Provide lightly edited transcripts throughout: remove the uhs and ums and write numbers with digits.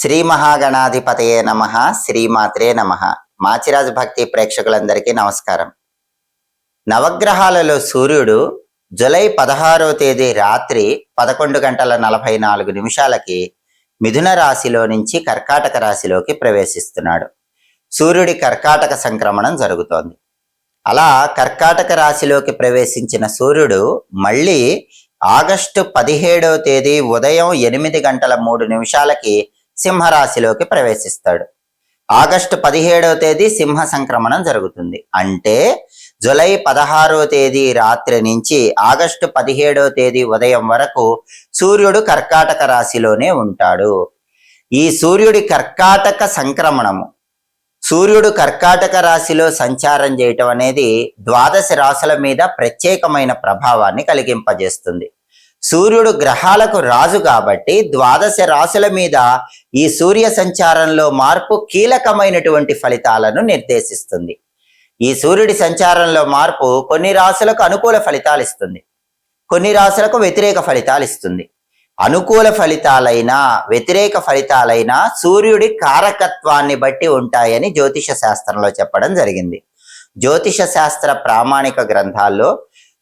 శ్రీ మహాగణాధిపతయే నమః. శ్రీమాత్రే నమః. మాచిరాజు భక్తి ప్రేక్షకులందరికీ నమస్కారం. నవగ్రహాలలో సూర్యుడు జూలై 16వ తేదీ రాత్రి 11:44 మిథున రాశిలో నుంచి కర్కాటక రాశిలోకి ప్రవేశిస్తున్నాడు. సూర్యుడి కర్కాటక సంక్రమణం జరుగుతోంది. అలా కర్కాటక రాశిలోకి ప్రవేశించిన సూర్యుడు మళ్ళీ ఆగస్టు 17వ తేదీ ఉదయం 8:03 సింహరాశిలోకి ప్రవేశిస్తాడు. ఆగస్టు 17వ తేదీ సింహ సంక్రమణం జరుగుతుంది. అంటే జూలై 16వ తేదీ రాత్రి నుంచి ఆగస్టు 17వ తేదీ ఉదయం వరకు సూర్యుడు కర్కాటక రాశిలోనే ఉంటాడు. ఈ సూర్యుడి కర్కాటక సంక్రమణము, సూర్యుడు కర్కాటక రాశిలో సంచారం చేయటం అనేది ద్వాదశ రాశుల మీద ప్రత్యేకమైన ప్రభావాన్ని కలిగింపజేస్తుంది. సూర్యుడు గ్రహాలకు రాజు కాబట్టి ద్వాదశ రాశుల మీద ఈ సూర్య సంచారంలో మార్పు కీలకమైనటువంటి ఫలితాలను నిర్దేశిస్తుంది. ఈ సూర్యుడి సంచారంలో మార్పు కొన్ని రాశులకు అనుకూల ఫలితాలు ఇస్తుంది, కొన్ని రాశులకు వ్యతిరేక ఫలితాలు ఇస్తుంది. అనుకూల ఫలితాలైనా వ్యతిరేక ఫలితాలైనా సూర్యుడి కారకత్వాన్ని బట్టి ఉంటాయని జ్యోతిష శాస్త్రంలో చెప్పడం జరిగింది. జ్యోతిష శాస్త్ర ప్రామాణిక గ్రంథాల్లో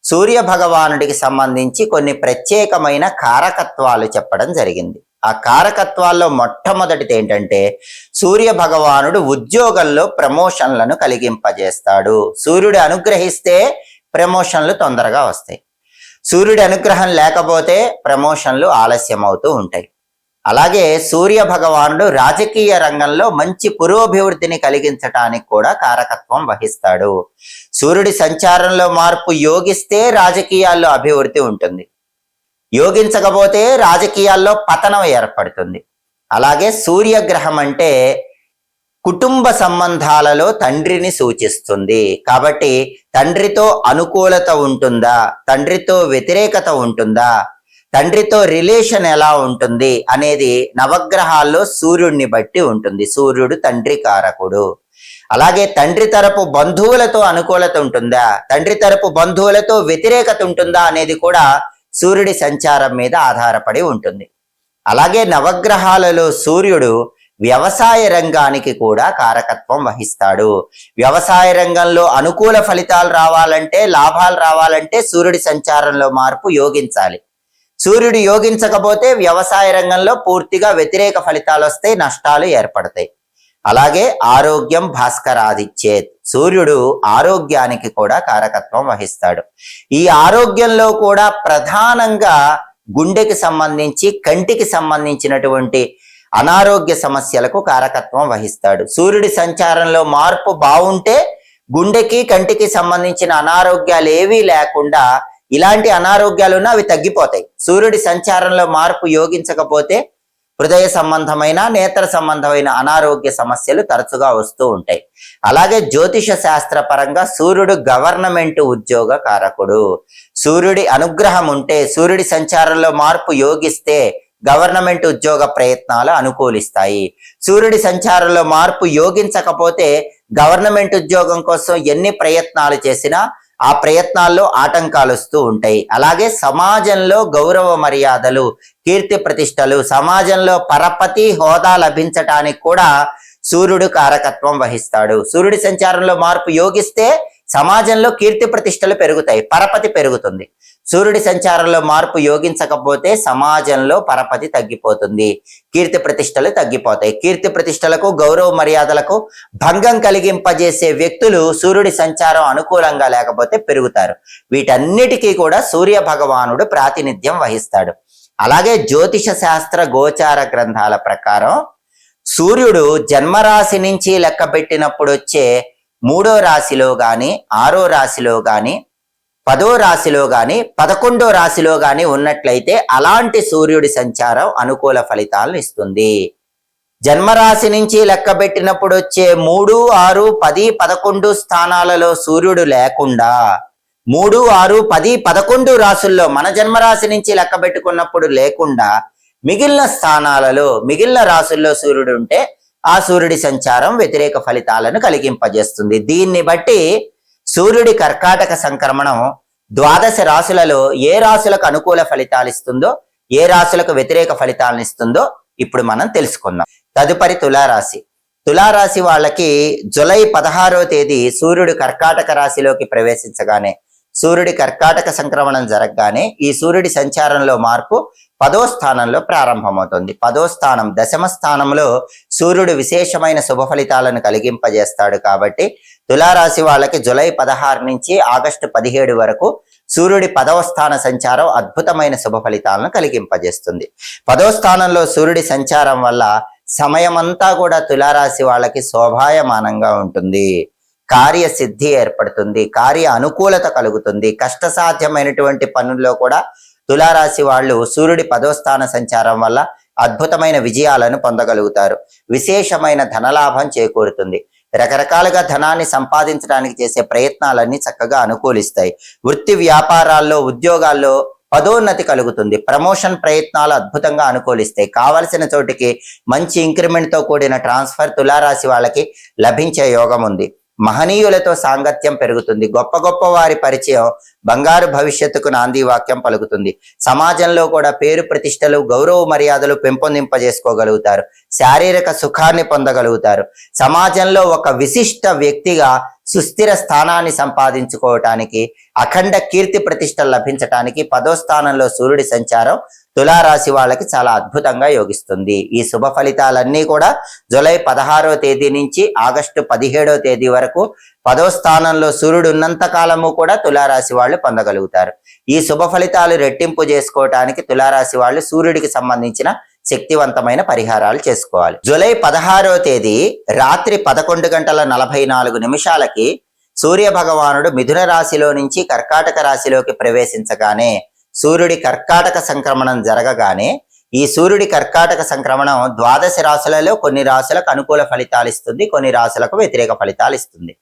సూర్య భగవానుడికి సంబంధించి కొన్ని ప్రత్యేకమైన కారకత్వాలు చెప్పడం జరిగింది. ఆ కారకత్వాల్లో మొట్టమొదటిది ఏంటంటే సూర్య భగవానుడు ఉద్యోగంలో ప్రమోషన్లను కలిగింపజేస్తాడు. సూర్యుడు అనుగ్రహిస్తే ప్రమోషన్లు తొందరగా వస్తాయి, సూర్యుడి అనుగ్రహం లేకపోతే ప్రమోషన్లు ఆలస్యం అవుతూ ఉంటాయి. అలాగే సూర్య భగవానుడు రాజకీయ రంగంలో మంచి పురోభివృద్ధిని కలిగించటానికి కూడా కారకత్వం వహిస్తాడు. సూర్యుడి సంచారంలో మార్పు యోగిస్తే రాజకీయాల్లో అభివృద్ధి ఉంటుంది, యోగించకపోతే రాజకీయాల్లో పతనం ఏర్పడుతుంది. అలాగే సూర్యగ్రహం అంటే కుటుంబ సంబంధాలలో తండ్రిని సూచిస్తుంది. కాబట్టి తండ్రితో అనుకూలత ఉంటుందా, తండ్రితో వ్యతిరేకత ఉంటుందా, తండ్రితో రిలేషన్ ఎలా ఉంటుంది అనేది నవగ్రహాల్లో సూర్యుడిని బట్టి ఉంటుంది. సూర్యుడు తండ్రి కారకుడు. అలాగే తండ్రి తరపు బంధువులతో అనుకూలత ఉంటుందా, తండ్రి తరపు బంధువులతో వ్యతిరేకత ఉంటుందా అనేది కూడా సూర్యుడి సంచారం మీద ఆధారపడి ఉంటుంది. అలాగే నవగ్రహాలలో సూర్యుడు వ్యవసాయ రంగానికి కూడా కారకత్వం వహిస్తాడు. వ్యవసాయ రంగంలో అనుకూల ఫలితాలు రావాలంటే, లాభాలు రావాలంటే సూర్యుడి సంచారంలో మార్పు యోగించాలి. సూర్యుడు యోగించకపోతే వ్యవసాయ రంగంలో పూర్తిగా వ్యతిరేక ఫలితాలు వస్తాయి, నష్టాలు ఏర్పడతాయి. అలాగే ఆరోగ్యం భాస్కరాదిచ్చేత్, సూర్యుడు ఆరోగ్యానికి కూడా కారకత్వం వహిస్తాడు. ఈ ఆరోగ్యంలో కూడా ప్రధానంగా గుండెకి సంబంధించి, కంటికి సంబంధించినటువంటి అనారోగ్య సమస్యలకు కారకత్వం వహిస్తాడు. సూర్యుడి సంచారంలో మార్పు బాగుంటే గుండెకి కంటికి సంబంధించిన అనారోగ్యాలు ఏవీ లేకుండా, ఇలాంటి అనారోగ్యాలున్నా అవి తగ్గిపోతాయి. సూర్యుడి సంచారంలో మార్పు యోగించకపోతే హృదయ సంబంధమైన, నేత్ర సంబంధమైన అనారోగ్య సమస్యలు తరచుగా వస్తూ ఉంటాయి. అలాగే జ్యోతిష శాస్త్ర పరంగా సూర్యుడు గవర్నమెంట్ ఉద్యోగ కారకుడు. సూర్యుడి అనుగ్రహం ఉంటే, సూర్యుడి సంచారంలో మార్పు యోగిస్తే గవర్నమెంట్ ఉద్యోగ ప్రయత్నాలు అనుకూలిస్తాయి. సూర్యుడి సంచారంలో మార్పు యోగించకపోతే గవర్నమెంట్ ఉద్యోగం కోసం ఎన్ని ప్రయత్నాలు చేసినా ఆ ప్రయత్నాల్లో ఆటంకాలు వస్తూ ఉంటాయి. అలాగే సమాజంలో గౌరవ మర్యాదలు, కీర్తి ప్రతిష్టలు, సమాజంలో పరపతి హోదా లభించటానికి కూడా సూర్యుడు కారకత్వం వహిస్తాడు. సూర్యుడి సంచారంలో మార్పు యోగిస్తే సమాజంలో కీర్తి ప్రతిష్టలు పెరుగుతాయి, పరపతి పెరుగుతుంది. సూర్యుడి సంచారంలో మార్పు యోగించకపోతే సమాజంలో పరపతి తగ్గిపోతుంది, కీర్తి ప్రతిష్టలు తగ్గిపోతాయి. కీర్తి ప్రతిష్టలకు, గౌరవ మర్యాదలకు భంగం కలిగింపజేసే వ్యక్తులు సూర్యుడి సంచారం అనుకూలంగా లేకపోతే పెరుగుతారు. వీటన్నిటికీ కూడా సూర్య భగవానుడు ప్రాతినిధ్యం వహిస్తాడు. అలాగే జ్యోతిష శాస్త్ర గోచార గ్రంథాల ప్రకారం సూర్యుడు జన్మరాశి నుంచి లెక్క పెట్టినప్పుడు వచ్చే 3వ రాశిలో గాని, 6వ రాశిలో గాని, 10వ రాశిలో గాని, 11వ రాశిలో గాని ఉన్నట్లయితే అలాంటి సూర్యుడి సంచారం అనుకూల ఫలితాలను ఇస్తుంది. జన్మరాశి నుంచి లెక్క పెట్టినప్పుడు వచ్చే 3, 6, 10, 11 స్థానాలలో సూర్యుడు లేకుండా 3, 6, 10, 11 రాశుల్లో మన జన్మరాశి నుంచి లెక్క పెట్టుకున్నప్పుడు లేకుండా మిగిలిన స్థానాలలో, మిగిలిన రాశుల్లో సూర్యుడు ఉంటే ఆ సూర్యుడి సంచారం వ్యతిరేక ఫలితాలను కలిగింపజేస్తుంది. దీన్ని బట్టి సూర్యుడి కర్కాటక సంక్రమణం ద్వాదశ రాశులలో ఏ రాశులకు అనుకూల ఫలితాలు ఇస్తుందో, ఏ రాశులకు వ్యతిరేక ఫలితాలను ఇస్తుందో ఇప్పుడు మనం తెలుసుకుందాం. తదుపరి తులారాశి. తులారాశి వాళ్ళకి జూలై 16వ తేదీ సూర్యుడు కర్కాటక రాశిలోకి ప్రవేశించగానే, సూర్యుడి కర్కాటక సంక్రమణం జరగగానే ఈ సూర్యుడి సంచారంలో మార్పు 10వ స్థానంలో ప్రారంభమవుతుంది. 10వ స్థానం, దశమ స్థానంలో సూర్యుడు విశేషమైన శుభ ఫలితాలను కలిగింపజేస్తాడు. కాబట్టి తులారాశి వాళ్ళకి జూలై 16 నుంచి ఆగస్టు 17 వరకు సూర్యుడి 10వ స్థాన సంచారం అద్భుతమైన శుభ ఫలితాలను కలిగింపజేస్తుంది. 10వ స్థానంలో సూర్యుడి సంచారం వల్ల సమయమంతా కూడా తులారాశి వాళ్ళకి శోభాయమానంగా ఉంటుంది. కార్యసిద్ధి ఏర్పడుతుంది, కార్య అనుకూలత కలుగుతుంది. కష్టసాధ్యమైనటువంటి పనుల్లో కూడా తులారాశి వాళ్ళు సూర్యుడి 10వ స్థాన సంచారం వల్ల అద్భుతమైన విజయాలను పొందగలుగుతారు. విశేషమైన ధనలాభం చేకూరుతుంది. రకరకాలుగా ధనాన్ని సంపాదించడానికి చేసే ప్రయత్నాలన్నీ చక్కగా అనుకూలిస్తాయి. వృత్తి వ్యాపారాల్లో, ఉద్యోగాల్లో పదోన్నతి కలుగుతుంది. ప్రమోషన్ ప్రయత్నాలు అద్భుతంగా అనుకూలిస్తాయి. కావలసిన చోటికి మంచి ఇంక్రిమెంట్ తో కూడిన ట్రాన్స్ఫర్ తులారాశి వాళ్ళకి లభించే యోగం ఉంది. మహనీయులతో సాంగత్యం పెరుగుతుంది. గొప్ప గొప్ప వారి పరిచయం బంగారు భవిష్యత్తుకు నాంది వాక్యం పలుకుతుంది. సమాజంలో కూడా పేరు ప్రతిష్టలు, గౌరవ మర్యాదలు పెంపొందింపజేసుకోగలుగుతారు. శారీరక సుఖాన్ని పొందగలుగుతారు. సమాజంలో ఒక విశిష్ట వ్యక్తిగా సుస్థిర స్థానాన్ని సంపాదించుకోవటానికి, అఖండ కీర్తి ప్రతిష్టలు లభించటానికి 10వ స్థానంలో సూర్యుడి సంచారం తులారాశి వాళ్ళకి చాలా అద్భుతంగా యోగిస్తుంది. ఈ శుభ ఫలితాలన్నీ కూడా జూలై 16వ తేదీ నుంచి ఆగస్టు 17వ తేదీ వరకు 10వ స్థానంలో సూర్యుడు ఉన్నంత కాలము కూడా తులారాశి వాళ్ళు పొందగలుగుతారు. ఈ శుభ ఫలితాలు రెట్టింపు చేసుకోవటానికి తులారాశి వాళ్ళు సూర్యుడికి సంబంధించిన శక్తివంతమైన పరిహారాలు చేసుకోవాలి. జూలై 16వ తేదీ రాత్రి 11:44 సూర్య భగవానుడు మిథున రాశిలో నుంచి కర్కాటక రాశిలోకి ప్రవేశించగానే, సూర్యుడి కర్కాటక సంక్రమణం జరగగానే, ఈ సూర్యుడి కర్కాటక సంక్రమణం 12 రాశులలో కొన్ని రాశులకు అనుకూల ఫలితాలు ఇస్తుంది, కొన్ని రాశులకు వ్యతిరేక ఫలితాలు ఇస్తుంది.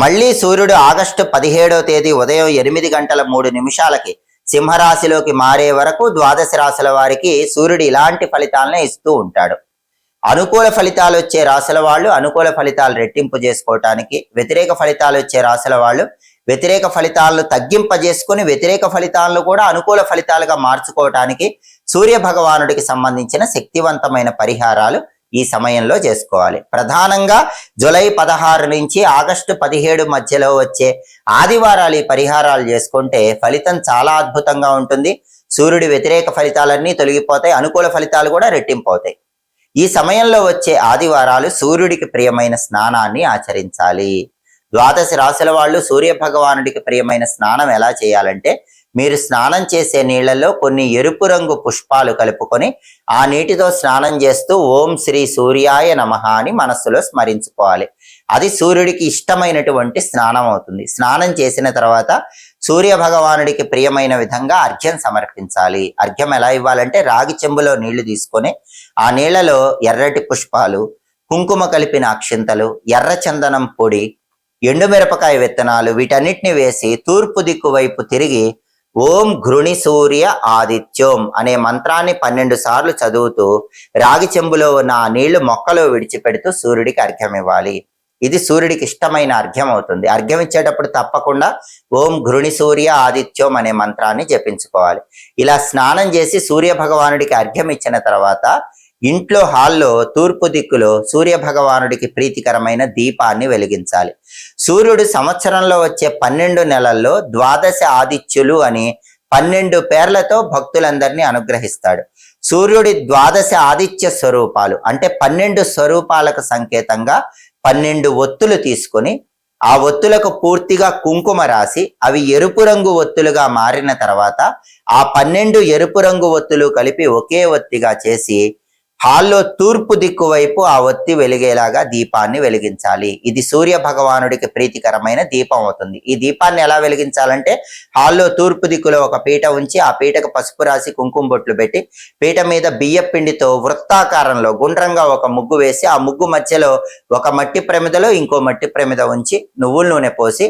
మళ్ళీ సూర్యుడు ఆగస్టు 17వ తేదీ ఉదయం 8:03 సింహరాశిలోకి మారే వరకు 12 రాశుల వారికి సూర్యుడు ఇలాంటి ఫలితాలనే ఇస్తూ ఉంటాడు. అనుకూల ఫలితాలు వచ్చే రాశుల వాళ్ళు అనుకూల ఫలితాలు రెట్టింపు చేసుకోవటానికి, వ్యతిరేక ఫలితాలు వచ్చే రాశుల వాళ్ళు వ్యతిరేక ఫలితాలను తగ్గింపజేసుకుని వ్యతిరేక ఫలితాలను కూడా అనుకూల ఫలితాలుగా మార్చుకోవటానికి సూర్య భగవానుడికి సంబంధించిన శక్తివంతమైన పరిహారాలు ఈ సమయంలో చేసుకోవాలి. ప్రధానంగా జూలై 16 నుంచి ఆగస్టు 17 మధ్యలో వచ్చే ఆదివారాలు ఈ పరిహారాలు చేసుకుంటే ఫలితం చాలా అద్భుతంగా ఉంటుంది. సూర్యుడి వ్యతిరేక ఫలితాలన్నీ తొలగిపోతాయి, అనుకూల ఫలితాలు కూడా రెట్టింపు అవుతాయి. ఈ సమయంలో వచ్చే ఆదివారాలు సూర్యుడికి ప్రియమైన స్నానాన్ని ఆచరించాలి. 12 రాశుల వాళ్ళు సూర్య భగవానుడికి ప్రియమైన స్నానం ఎలా చేయాలంటే, మీరు స్నానం చేసే నీళ్లలో కొన్ని ఎరుపు రంగు పుష్పాలు కలుపుకొని ఆ నీటితో స్నానం చేస్తూ ఓం శ్రీ సూర్యాయ నమః అని మనస్సులో స్మరించుకోవాలి. అది సూర్యుడికి ఇష్టమైనటువంటి స్నానం అవుతుంది. స్నానం చేసిన తర్వాత సూర్య భగవానుడికి ప్రియమైన విధంగా అర్ఘ్యం సమర్పించాలి. అర్ఘ్యం ఎలా ఇవ్వాలంటే, రాగి చెంబులో నీళ్లు తీసుకొని ఆ నీళ్లలో ఎర్రటి పుష్పాలు, కుంకుమ కలిపిన అక్షింతలు, ఎర్ర చందనం పొడి, ఎండుమిరపకాయ విత్తనాలు వీటన్నిటిని వేసి తూర్పు దిక్కు వైపు తిరిగి ఓం ఘృణి సూర్య ఆదిత్యోం అనే మంత్రాన్ని 12 సార్లు చదువుతూ రాగి చెంబులో ఉన్న ఆ నీళ్లు మొక్కలో విడిచిపెడుతూ సూర్యుడికి అర్ఘ్యం ఇవ్వాలి. ఇది సూర్యుడికి ఇష్టమైన అర్ఘ్యం అవుతుంది. అర్ఘ్యం ఇచ్చేటప్పుడు తప్పకుండా ఓం ఘృణి సూర్య ఆదిత్యోం అనే మంత్రాన్ని జపించుకోవాలి. ఇలా స్నానం చేసి సూర్య భగవానుడికి అర్ఘ్యం ఇచ్చిన తర్వాత ఇంట్లో హాల్లో తూర్పు దిక్కులో సూర్య భగవానుడికి ప్రీతికరమైన దీపాన్ని వెలిగించాలి. సూర్యుడు సంవత్సరంలో వచ్చే 12 నెలల్లో 12 ఆదిత్యులు అని 12 పేర్లతో భక్తులందరినీ అనుగ్రహిస్తాడు. సూర్యుడి 12 ఆదిత్య స్వరూపాలు అంటే 12 స్వరూపాలకు సంకేతంగా 12 ఒత్తులు తీసుకొని ఆ ఒత్తులకు పూర్తిగా కుంకుమ రాసి అవి ఎరుపు రంగు ఒత్తులుగా మారిన తర్వాత ఆ 12 ఎరుపు రంగు ఒత్తులు కలిపి ఒకే ఒత్తిగా చేసి హాల్లో తూర్పు దిక్కు వైపు ఆ ఒత్తి వెలిగేలాగా దీపాన్ని వెలిగించాలి. ఇది సూర్య భగవానుడికి ప్రీతికరమైన దీపం అవుతుంది. ఈ దీపాన్ని ఎలా వెలిగించాలంటే, హాల్లో తూర్పు దిక్కులో ఒక పీట ఉంచి ఆ పీటకు పసుపు రాసి కుంకుమ బొట్లు పెట్టి పీట మీద బియ్య పిండితో వృత్తాకారంలో గుండ్రంగా ఒక ముగ్గు వేసి ఆ ముగ్గు మధ్యలో ఒక మట్టి ప్రమిదలో ఇంకో మట్టి ప్రమిద ఉంచి నువ్వుల నూనె పోసి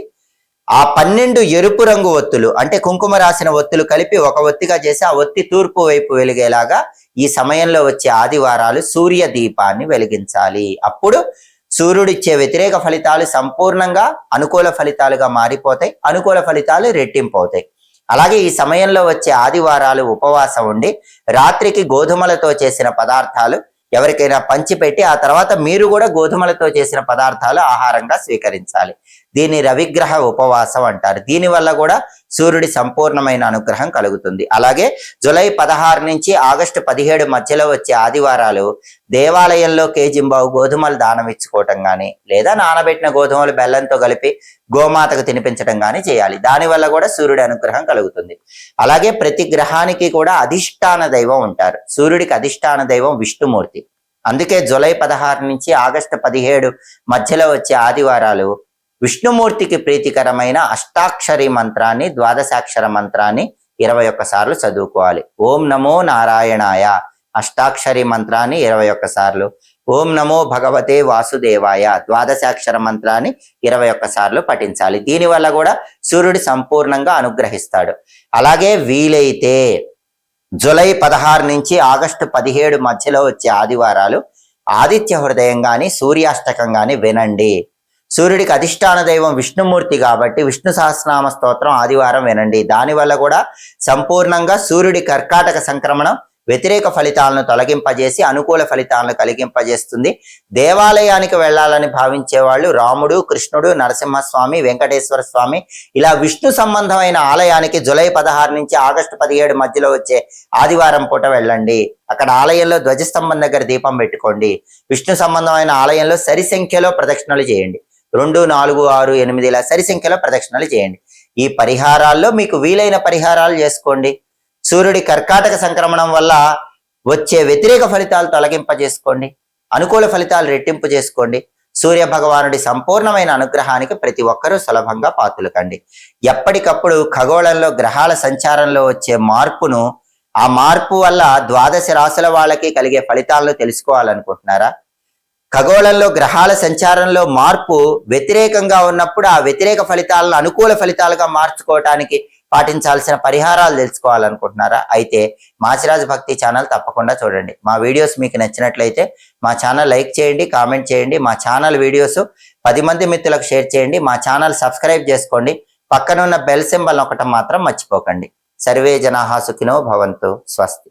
ఆ 12 ఎరుపు రంగు ఒత్తులు అంటే కుంకుమ రాసిన ఒత్తులు కలిపి ఒక ఒత్తిగా చేసి ఆ ఒత్తి తూర్పు వైపు వెలిగేలాగా ఈ సమయంలో వచ్చే ఆదివారాలు సూర్య దీపాన్ని వెలిగించాలి. అప్పుడు సూర్యుడిచ్చే వ్యతిరేక ఫలితాలు సంపూర్ణంగా అనుకూల ఫలితాలుగా మారిపోతాయి, అనుకూల ఫలితాలు రెట్టింపు అవుతాయి. అలాగే ఈ సమయంలో వచ్చే ఆదివారాలు ఉపవాసం ఉండి రాత్రికి గోధుమలతో చేసిన పదార్థాలు ఎవరికైనా పంచిపెట్టి ఆ తర్వాత మీరు కూడా గోధుమలతో చేసిన పదార్థాలు ఆహారంగా స్వీకరించాలి. దీన్ని రవిగ్రహ ఉపవాసం అంటారు. దీనివల్ల కూడా సూర్యుడి సంపూర్ణమైన అనుగ్రహం కలుగుతుంది. అలాగే జూలై 16 నుంచి ఆగస్టు 17 మధ్యలో వచ్చే ఆదివారాలు దేవాలయంలో కేజింబావు గోధుమలు దానం ఇచ్చుకోవటం కానీ, లేదా నానబెట్టిన గోధుమలు బెల్లంతో కలిపి గోమాతకు తినిపించడం కానీ చేయాలి. దానివల్ల కూడా సూర్యుడి అనుగ్రహం కలుగుతుంది. అలాగే ప్రతి గ్రహానికి కూడా అధిష్టాన దైవం ఉంటారు. సూర్యుడికి అధిష్టాన దైవం విష్ణుమూర్తి. అందుకే జూలై 16 నుంచి ఆగస్టు 17 మధ్యలో వచ్చే ఆదివారాలు విష్ణుమూర్తికి ప్రీతికరమైన అష్టాక్షరి మంత్రాన్ని, ద్వాదశాక్షర మంత్రాన్ని 21 సార్లు చదువుకోవాలి. ఓం నమో నారాయణాయ అష్టాక్షరి మంత్రాన్ని 21 సార్లు, ఓం నమో భగవతే వాసుదేవాయ ద్వాదశాక్షర మంత్రాన్ని 21 సార్లు పఠించాలి. దీనివల్ల కూడా సూర్యుడు సంపూర్ణంగా అనుగ్రహిస్తాడు. అలాగే వీలైతే జూలై 16 నుంచి ఆగస్టు 17 మధ్యలో వచ్చే ఆదివారాలు ఆదిత్య హృదయం గాని, సూర్యాష్టకం గాని వినండి. సూర్యుడికి అధిష్టాన దైవం విష్ణుమూర్తి కాబట్టి విష్ణు సహస్రనామ స్తోత్రం ఆదివారం వినండి. దానివల్ల కూడా సంపూర్ణంగా సూర్యుడి కర్కాటక సంక్రమణం వ్యతిరేక ఫలితాలను తొలగింపజేసి అనుకూల ఫలితాలను కలిగింపజేస్తుంది. దేవాలయానికి వెళ్ళాలని భావించే వాళ్ళు రాముడు, కృష్ణుడు, నరసింహస్వామి, వెంకటేశ్వర స్వామి ఇలా విష్ణు సంబంధమైన ఆలయానికి జూలై 16 నుంచి ఆగస్టు 17 మధ్యలో వచ్చే ఆదివారం పూట వెళ్ళండి. అక్కడ ఆలయంలో ధ్వజస్తంభం దగ్గర దీపం పెట్టుకోండి. విష్ణు సంబంధమైన ఆలయంలో సరి సంఖ్యలో ప్రదక్షిణలు చేయండి. 2, 4, 6, 8 ఇలా సరి సంఖ్యలో ప్రదక్షిణలు చేయండి. ఈ పరిహారాల్లో మీకు వీలైన పరిహారాలు చేసుకోండి. సూర్యుడి కర్కాటక సంక్రమణం వల్ల వచ్చే వ్యతిరేక ఫలితాలు తొలగింపజేసుకోండి. అనుకూల ఫలితాలు రెట్టింపు చేసుకోండి. సూర్య భగవానుడి సంపూర్ణమైన అనుగ్రహానికి ప్రతి ఒక్కరూ సులభంగా పాత్రలు కండి. ఎప్పటికప్పుడు ఖగోళంలో గ్రహాల సంచారంలో వచ్చే మార్పును, ఆ మార్పు వల్ల 12 రాశుల వాళ్ళకి కలిగే ఫలితాలను తెలుసుకోవాలనుకుంటున్నారా? ఖగోళంలో గ్రహాల సంచారంలో మార్పు వ్యతిరేకంగా ఉన్నప్పుడు ఆ వ్యతిరేక ఫలితాలను అనుకూల ఫలితాలుగా మార్చుకోవటానికి పాటించాల్సిన పరిహారాలు తెలుసుకోవాలనుకుంటున్నారా? అయితే మాచిరాజు భక్తి ఛానల్ తప్పకుండా చూడండి. మా వీడియోస్ మీకు నచ్చినట్లయితే మా ఛానల్ లైక్ చేయండి, కామెంట్ చేయండి. మా ఛానల్ వీడియోస్ 10 మంది మిత్రులకు షేర్ చేయండి. మా ఛానల్ సబ్స్క్రైబ్ చేసుకోండి. పక్కనున్న బెల్ సింబల్ నొక్కటం మాత్రం మర్చిపోకండి. సర్వే జనాః సుఖినో భవంతు. స్వస్తి.